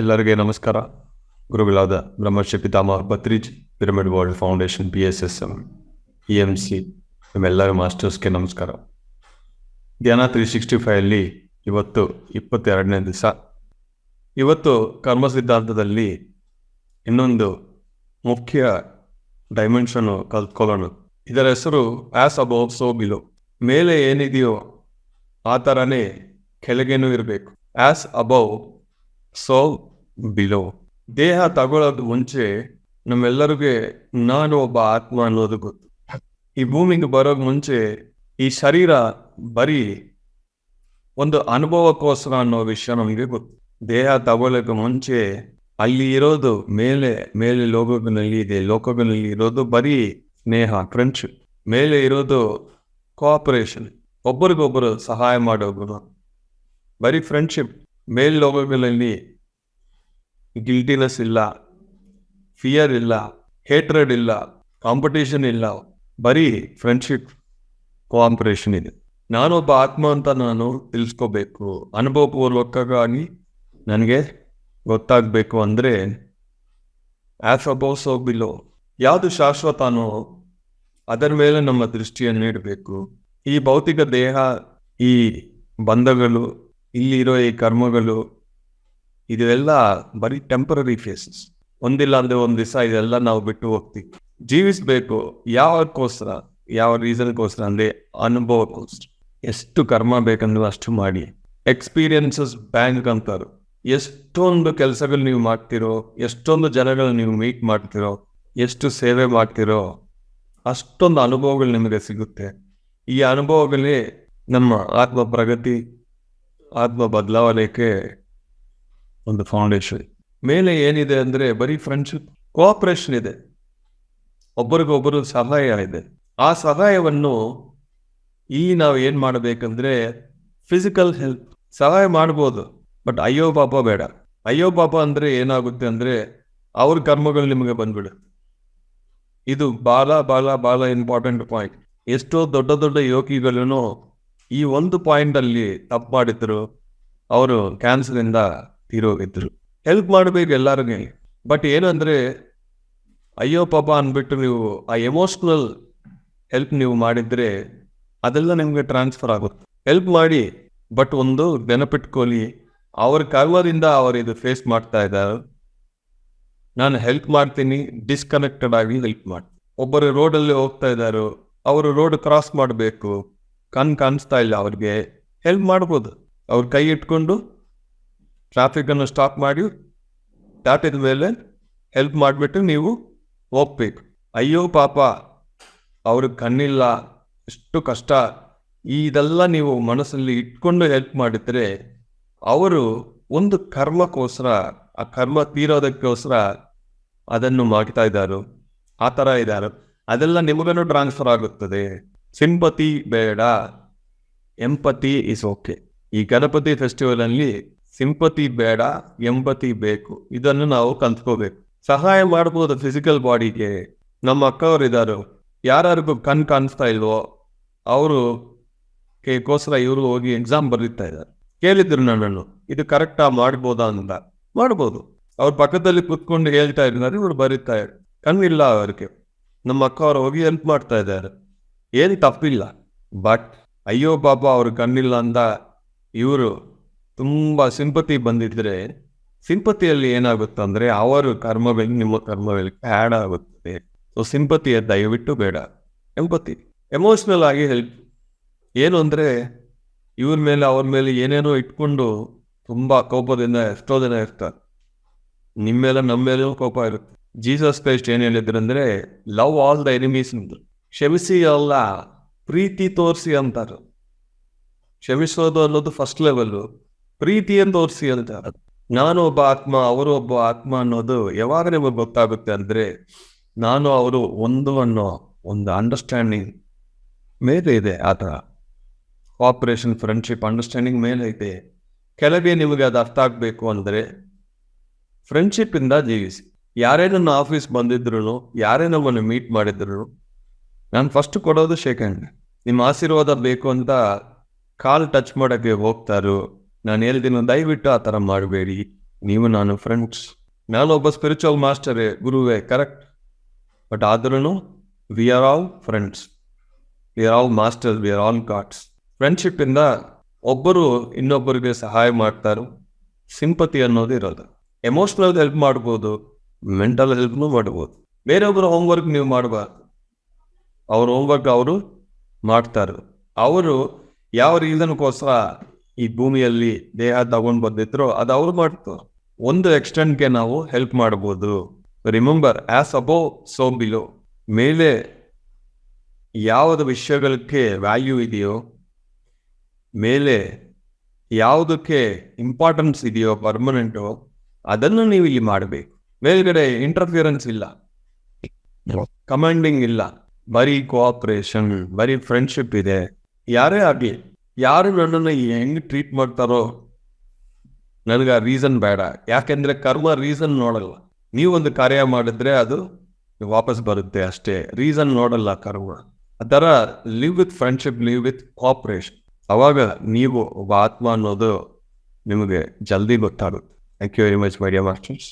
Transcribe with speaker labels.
Speaker 1: ಎಲ್ಲರಿಗೆ ನಮಸ್ಕಾರ. ಗುರುಗಳಾದ Brahmarshi Pitamaha Patriji, pyramid world foundation, PSSM, EMC ನಿಮ್ಮೆಲ್ಲರ ಮಾಸ್ಟರ್ಸ್ಗೆ ನಮಸ್ಕಾರ. ಧ್ಯಾನ 365 ಇವತ್ತು 22ನೇ ದಿವಸ. ಇವತ್ತು ಕರ್ಮ ಸಿದ್ಧಾಂತದಲ್ಲಿ ಇನ್ನೊಂದು ಮುಖ್ಯ ಡೈಮೆನ್ಷನ್ ಕಲ್ತ್ಕೊಳ್ಳೋಣ. ಇದರ ಹೆಸರು ಆಸ್ ಅಬೌವ್ ಸೋ ಬಿಲೋ. ಮೇಲೆ ಏನಿದೆಯೋ ಆ ಥರನೇ ಕೆಳಗೇನೂ ಇರಬೇಕು. As above so below. ದೇಹ ತಗೊಳ್ಳೋದು ಮುಂಚೆ ನಮ್ಮೆಲ್ಲರಿಗೆ ನಾನು ಒಬ್ಬ ಆತ್ಮ ಅನ್ನೋದು ಗೊತ್ತು. ಈ ಭೂಮಿಗೆ ಬರೋಕ್ ಮುಂಚೆ ಈ ಶರೀರ ಬರೀ ಒಂದು ಅನುಭವಕ್ಕೋಸ್ಕರ ಅನ್ನೋ ವಿಷಯ ನಮಗೆ ಗೊತ್ತು. ದೇಹ ತಗೊಳ್ಳೋಕೆ ಮುಂಚೆ ಅಲ್ಲಿ ಇರೋದು ಮೇಲೆ ಲೋಕಗಳಲ್ಲಿ ಇದೆ. ಲೋಕಗಳಲ್ಲಿ ಇರೋದು ಬರೀ ಸ್ನೇಹ, ಫ್ರೆಂಡ್ಶಿಪ್. ಮೇಲೆ ಇರೋದು ಕೋಆಪರೇಷನ್, ಒಬ್ಬರಿಗೊಬ್ಬರು ಸಹಾಯ ಮಾಡೋದು, ಬರೀ ಫ್ರೆಂಡ್ಶಿಪ್. ಲೋಕಗಳಲ್ಲಿ ಗಿಲ್ಟಿನೆಸ್ ಇಲ್ಲ, ಫಿಯರ್ ಇಲ್ಲ, ಹೇಟ್ರೆಡ್ ಇಲ್ಲ, ಕಾಂಪಿಟೇಷನ್ ಇಲ್ಲ, ಬರೀ ಫ್ರೆಂಡ್ಶಿಪ್, ಕೋಆಪರೇಷನ್ ಇದೆ. ನಾನೊಬ್ಬ ಆತ್ಮ ಅಂತ ನಾನು ತಿಳಿಸ್ಕೋಬೇಕು, ಅನುಭವಪೂರ್ವಕವಾಗಿ ನನಗೆ ಗೊತ್ತಾಗಬೇಕು ಅಂದರೆ ಆಸ್ ಅಬೌವ್ ಸೋ ಬಿಲೋ. ಯಾವುದು ಶಾಶ್ವತನೋ ಅದರ ಮೇಲೆ ನಮ್ಮ ದೃಷ್ಟಿಯನ್ನು ನೀಡಬೇಕು. ಈ ಭೌತಿಕ ದೇಹ, ಈ ಬಂಧಗಳು, ಇಲ್ಲಿರೋ ಈ ಕರ್ಮಗಳು, ಇದೆಲ್ಲ ಬರೀ ಟೆಂಪರರಿ ಫೇಸಸ್. ಒಂದಿಲ್ಲ ಅಂದರೆ ಒಂದು ದಿವಸ ಇದೆಲ್ಲ ನಾವು ಬಿಟ್ಟು ಹೋಗ್ತೀವಿ. ಜೀವಿಸಬೇಕು ಯಾವಕ್ಕೋಸ್ಕರ, ಯಾವ ರೀಸನ್ಗೋಸ್ಕರ ಅಂದರೆ ಅನುಭವಕ್ಕೋಸ್ಕರ. ಎಷ್ಟು ಕರ್ಮ ಬೇಕಂದ್ರೆ ಅಷ್ಟು ಮಾಡಿ. ಎಕ್ಸ್ಪೀರಿಯನ್ಸಸ್ ಬ್ಯಾಂಕ್ ಅಂತಾರೆ. ಎಷ್ಟೊಂದು ಕೆಲಸಗಳು ನೀವು ಮಾಡ್ತಿರೋ, ಎಷ್ಟೊಂದು ಜನಗಳು ನೀವು ಮೀಟ್ ಮಾಡ್ತಿರೋ, ಎಷ್ಟು ಸೇವೆ ಮಾಡ್ತಿರೋ, ಅಷ್ಟೊಂದು ಅನುಭವಗಳು ನಿಮಗೆ ಸಿಗುತ್ತೆ. ಈ ಅನುಭವಗಳೇ ನಮ್ಮ ಆತ್ಮ ಪ್ರಗತಿ, ಆತ್ಮ ಬದಲಾವಣೆಗೆ ಒಂದು ಫೌಂಡೇಶನ್. ಮೇಲೆ ಏನಿದೆ ಅಂದರೆ ಬರೀ ಫ್ರೆಂಡ್ಶಿಪ್, ಕೋಆಪರೇಷನ್ ಇದೆ, ಒಬ್ಬರಿಗೊಬ್ಬರು ಸಹಾಯ ಇದೆ. ಆ ಸಹಾಯವನ್ನು ನಾವು ಏನು ಮಾಡಬೇಕಂದ್ರೆ ಫಿಸಿಕಲ್ ಹೆಲ್ಪ್. ಸಹಾಯ ಮಾಡ್ಬೋದು, ಬಟ್ ಅಯ್ಯೋ ಪಾಪ ಬೇಡ. ಅಯ್ಯೋ ಪಾಪ ಅಂದರೆ ಏನಾಗುತ್ತೆ ಅಂದರೆ ಅವ್ರ ಕರ್ಮಗಳು ನಿಮಗೆ ಬಂದ್ಬಿಡುತ್ತೆ. ಇದು ಭಾಳ ಇಂಪಾರ್ಟೆಂಟ್ ಪಾಯಿಂಟ್. ಎಷ್ಟೋ ದೊಡ್ಡ ಯೋಗಿಗಳೂ ಈ ಒಂದು ಪಾಯಿಂಟಲ್ಲಿ ತಪ್ಪು ಮಾಡಿದ್ರು, ಅವರು ಕ್ಯಾನ್ಸರಿಂದ ತೀರೋಗಿದ್ರು. ಹೆಲ್ಪ್ ಮಾಡಬೇಕು ಎಲ್ಲರಿಗೆ, ಬಟ್ ಏನಂದರೆ ಅಯ್ಯೋ ಪಾಪ ಅಂದ್ಬಿಟ್ಟು ನೀವು ಆ ಎಮೋಷ್ನಲ್ ಹೆಲ್ಪ್ ನೀವು ಮಾಡಿದರೆ ಅದೆಲ್ಲ ನಿಮಗೆ ಟ್ರಾನ್ಸ್ಫರ್ ಆಗುತ್ತೆ. ಹೆಲ್ಪ್ ಮಾಡಿ, ಬಟ್ ಒಂದು ನೆನಪಿಟ್ಕೊಳ್ಳಿ, ಅವ್ರ ಕರ್ಮದಿಂದ ಅವರು ಇದು ಫೇಸ್ ಮಾಡ್ತಾ ಇದ್ದಾರೆ. ನಾನು ಹೆಲ್ಪ್ ಮಾಡ್ತೀನಿ, ಡಿಸ್ಕನೆಕ್ಟೆಡ್ ಆಗಿ ಹೆಲ್ಪ್ ಮಾಡ್ತೀನಿ. ಒಬ್ಬರು ರೋಡಲ್ಲಿ ಹೋಗ್ತಾ ಇದ್ದಾರೆ, ಅವರು ರೋಡ್ ಕ್ರಾಸ್ ಮಾಡಬೇಕು, ಕಾಣಿಸ್ತಾ ಇಲ್ಲ ಅವ್ರಿಗೆ, ಹೆಲ್ಪ್ ಮಾಡ್ಬೋದು. ಅವ್ರ ಕೈ ಇಟ್ಕೊಂಡು ಟ್ರಾಫಿಕನ್ನು ಸ್ಟಾಪ್ ಮಾಡಿ ದಾಟಿದ ಮೇಲೆ ಹೆಲ್ಪ್ ಮಾಡಿಬಿಟ್ಟು ನೀವು ಹೋಗ್ಬೇಕು. ಅಯ್ಯೋ ಪಾಪ ಅವ್ರಿಗೆ ಕಣ್ಣಿಲ್ಲ, ಎಷ್ಟು ಕಷ್ಟ, ಇದೆಲ್ಲ ನೀವು ಮನಸ್ಸಲ್ಲಿ ಇಟ್ಕೊಂಡು ಹೆಲ್ಪ್ ಮಾಡಿದರೆ ಅವರು ಒಂದು ಕರ್ಮಕ್ಕೋಸ್ಕರ, ಆ ಕರ್ಮ ತೀರೋದಕ್ಕೋಸ್ಕರ ಅದನ್ನು ಮಾಡ್ತಾ ಇದ್ದಾರೆ, ಆ ಥರ ಇದ್ದಾರೆ. ಅದೆಲ್ಲ ನಿಮಗನ್ನು ಟ್ರಾನ್ಸ್ಫರ್ ಆಗುತ್ತದೆ. ಸಿಂಪತಿ ಬೇಡ, ಎಂಪತಿ ಇಸ್ ಓಕೆ. ಈ ಗಣಪತಿ ಫೆಸ್ಟಿವಲಲ್ಲಿ ಸಿಂಪತಿ ಬೇಡ, ಎಂಪತಿ ಬೇಕು. ಇದನ್ನು ನಾವು ಕಲ್ತ್ಕೋಬೇಕು. ಸಹಾಯ ಮಾಡ್ಬೋದು ಫಿಸಿಕಲ್ ಬಾಡಿಗೆ. ನಮ್ಮ ಅಕ್ಕವರಿದ್ದಾರೆ, ಯಾರಿಗೂ ಕಾಣಿಸ್ತಾ ಇಲ್ವೋ ಅವರು ಗೋಸ್ಕರ ಇವರು ಹೋಗಿ ಎಕ್ಸಾಮ್ ಬರೀತಾ ಇದ್ದಾರೆ. ಕೇಳಿದ್ರು ನನ್ನನ್ನು, ಇದು ಕರೆಕ್ಟಾ, ಮಾಡ್ಬೋದಾ ಅಂತ. ಮಾಡ್ಬೋದು. ಅವ್ರ ಪಕ್ಕದಲ್ಲಿ ಕುತ್ಕೊಂಡು ಹೇಳ್ತಾ ಇದ್ದಾರೆ, ಇವರು ಬರೀತಾ ಇದ್ದಾರೆ. ಕಣ್ಣಿಲ್ಲ ಅವ್ರಿಗೆ. ನಮ್ಮ ಅಕ್ಕ ಅವರು ಹೋಗಿ ಹೆಲ್ಪ್ ಮಾಡ್ತಾ ಇದ್ದಾರೆ, ಏನು ತಪ್ಪಿಲ್ಲ. ಬಟ್ ಅಯ್ಯೋ ಪಾಪ ಅವ್ರು ಕಣ್ಣಿಲ್ಲ ಅಂತ ಇವರು ತುಂಬ ಸಿಂಪತಿ ಬಂದಿದ್ರೆ, ಸಿಂಪತಿಯಲ್ಲಿ ಏನಾಗುತ್ತೆ ಅಂದರೆ ಅವರು ಕರ್ಮಗಳಿಗೆ ನಿಮ್ಮ ಕರ್ಮಗಳಿಗೆ ಆ್ಯಡ್ ಆಗುತ್ತದೆ. ಸೊ ಸಿಂಪತಿ ದಯವಿಟ್ಟು ಬೇಡ. ಎಂಪತಿ, ಎಮೋಷ್ನಲ್ ಆಗಿ ಹೆಲ್ಪ್. ಏನು ಅಂದರೆ ಇವ್ರ ಮೇಲೆ ಅವ್ರ ಮೇಲೆ ಏನೇನೋ ಇಟ್ಕೊಂಡು ತುಂಬ ಕೋಪದಿಂದ ಎಷ್ಟೋ ಜನ ಇರ್ತಾರೆ. ನಿಮ್ಮ ಮೇಲೆ ನಮ್ಮ ಮೇಲೂ ಕೋಪ ಇರುತ್ತೆ. ಜೀಸಸ್ ಕ್ರೈಸ್ಟ್ ಏನು ಹೇಳಿದ್ರಂದರೆ ಲವ್ ಆಲ್ ದ ಎನಿಮೀಸ್ ಅಂದರು. ಕ್ಷಮಿಸಿ ಅಲ್ಲ, ಪ್ರೀತಿ ತೋರಿಸಿ ಅಂತಾರೆ. ಕ್ಷಮಿಸೋದು ಅನ್ನೋದು ಫಸ್ಟ್ ಲೆವೆಲ್ಲು, ಪ್ರೀತಿಯನ್ನು ತೋರಿಸಿ ಅಂತಾರೆ. ನಾನು ಒಬ್ಬ ಆತ್ಮ, ಅವರು ಒಬ್ಬ ಆತ್ಮ ಅನ್ನೋದು ಯಾವಾಗ ನಿಮಗೆ ಗೊತ್ತಾಗುತ್ತೆ ಅಂದರೆ ನಾನು ಅವರು ಒಂದು ಅನ್ನೋ ಒಂದು ಅಂಡರ್ಸ್ಟ್ಯಾಂಡಿಂಗ್ ಮೇಲೆ ಇದೆ. ಆ ಥರ ಕೋಆಪರೇಷನ್, ಫ್ರೆಂಡ್ಶಿಪ್, ಅಂಡರ್ಸ್ಟ್ಯಾಂಡಿಂಗ್ ಮೇಲೆ ಇದೆ. ಕೆಳಗೆ ನಿಮಗೆ ಅದು ಅರ್ಥ ಆಗಬೇಕು ಅಂದರೆ ಫ್ರೆಂಡ್ಶಿಪ್ಪಿಂದ ಜೀವಿಸಿ. ಯಾರೇ ನನ್ನ ಆಫೀಸ್ ಬಂದಿದ್ರು, ಯಾರೇ ನಮ್ಮನ್ನು ಮೀಟ್ ಮಾಡಿದ್ರು, ನಾನು ಫಸ್ಟ್ ಕೊಡೋದು ಶೇಕ್ ಹ್ಯಾಂಡ್. ನಿಮ್ಮ ಆಶೀರ್ವಾದ ಬೇಕು ಅಂತ ಕಾಲು ಟಚ್ ಮಾಡೋಕ್ಕೆ ಹೋಗ್ತಾರೋ, ನಾನು ಹೇಳ್ತೀನಿ ದಯವಿಟ್ಟು ಆ ಥರ ಮಾಡಬೇಡಿ. ನೀವು ನಾನು ಫ್ರೆಂಡ್ಸ್. ನಾನೊಬ್ಬ ಸ್ಪಿರಿಚುವಲ್ ಮಾಸ್ಟರೇ, ಗುರುವೇ, ಕರೆಕ್ಟ್. ಬಟ್ ಆದ್ರೂ we are all friends, we are all masters, we are all gods. Friendship ಇಂದ ಒಬ್ಬರು ಇನ್ನೊಬ್ಬರಿಗೆ ಸಹಾಯ ಮಾಡ್ತಾರೆ. ಸಿಂಪತಿ ಅನ್ನೋದು ಇರೋದು. ಎಮೋಷನಲ್ ಹೆಲ್ಪ್ ಮಾಡ್ಬೋದು, ಮೆಂಟಲ್ ಹೆಲ್ಪ್ನೂ ಮಾಡ್ಬೋದು. ಬೇರೊಬ್ಬರ ಹೋಮ್ವರ್ಕ್ ನೀವು ಮಾಡಬಾರ್ದು, ಅವ್ರ ಹೋಮ್ವರ್ಕ್ ಅವರು ಮಾಡ್ತಾರೆ. ಅವರು ಯಾವ ರೀಸನ್ಗೋಸ್ಕರ ಈ ಭೂಮಿಯಲ್ಲಿ ದೇಹ ತಗೊಂಡು ಬಂದಿದ್ರು ಅದು ಅವ್ರು ಮಾಡ್ತಾರೆ. ಒಂದು ಎಕ್ಸ್ಟೆಂಟ್ಗೆ ನಾವು ಹೆಲ್ಪ್ ಮಾಡ್ಬೋದು. ರಿಮೆಂಬರ್, ಆಸ್ ಅಬೋ ಸೋ ಬಿಲೋ. ಮೇಲೆ ಯಾವ್ದು ವಿಷಯಗಳಿಗೆ ವ್ಯಾಲ್ಯೂ ಇದೆಯೋ, ಮೇಲೆ ಯಾವುದಕ್ಕೆ ಇಂಪಾರ್ಟೆನ್ಸ್ ಇದೆಯೋ ಪರ್ಮನೆಂಟು, ಅದನ್ನು ನೀವು ಇಲ್ಲಿ ಮಾಡಬೇಕು. ಮೇಲ್ಗಡೆ ಇಂಟರ್ಫಿಯರೆನ್ಸ್ ಇಲ್ಲ, ಕಮಾಂಡಿಂಗ್ ಇಲ್ಲ, ಬರೀ ಕೋಆಪರೇಷನ್, ಬರೀ ಫ್ರೆಂಡ್ಶಿಪ್ ಇದೆ. ಯಾರೇ ಆಗಲಿ, ಯಾರು ನನ್ನನ್ನು ಹೆಂಗ್ ಟ್ರೀಟ್ ಮಾಡ್ತಾರೋ ನನಗೆ ಆ ರೀಸನ್ ಬೇಡ. ಯಾಕೆಂದ್ರೆ ಕರ್ಮ ರೀಸನ್ ನೋಡಲ್ಲ. ನೀವೊಂದು ಕಾರ್ಯ ಮಾಡಿದ್ರೆ ಅದು ವಾಪಸ್ ಬರುತ್ತೆ ಅಷ್ಟೇ, ರೀಸನ್ ನೋಡಲ್ಲ ಕರ್ಮ. ಆ ಥರ live with friendship, live with cooperation. ಅವಾಗ ನೀವು ಒಬ್ಬ ಆತ್ಮ ಅನ್ನೋದು ನಿಮಗೆ ಜಲ್ದಿ ಗೊತ್ತಾಗುತ್ತೆ. Thank you very much my dear masters.